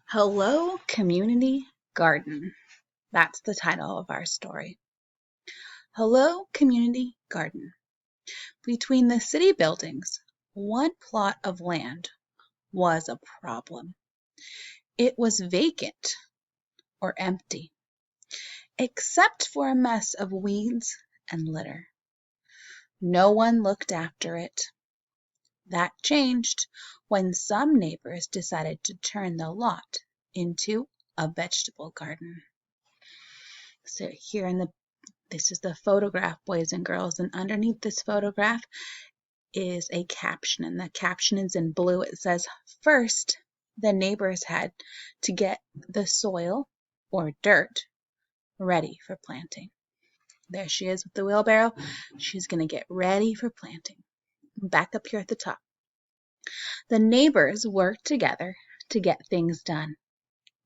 Hello, Community Garden. That's the title of our story. Hello, Community Garden. Between the city buildings, one plot of land was a problem. It was vacant or empty, except for a mess of weeds and litter. No one looked after it. That changed when some neighbors decided to turn the lot into a vegetable garden. So this is the photograph, boys and girls, and underneath this photograph is a caption, and the caption is in blue. It says, first, the neighbors had to get the soil or dirt ready for planting. There she is with the wheelbarrow. She's going to get ready for planting. Back up here at the top. The neighbors worked together to get things done.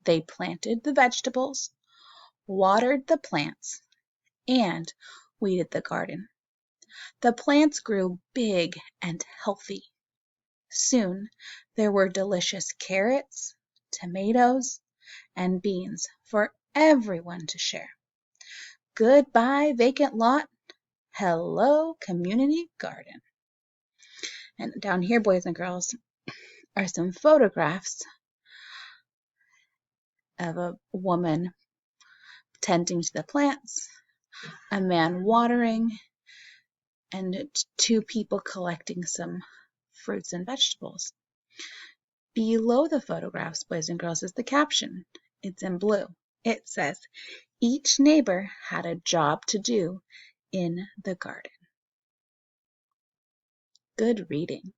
They planted the vegetables, watered the plants, and weeded the garden. The plants grew big and healthy. Soon there were delicious carrots, tomatoes, and beans for everyone to share. Goodbye, vacant lot. Hello, community garden. And down here, boys and girls, are some photographs of a woman tending to the plants, a man watering, and two people collecting some fruits and vegetables. Below the photographs, boys and girls, is the caption. It's in blue. It says, each neighbor had a job to do in the garden. Good reading.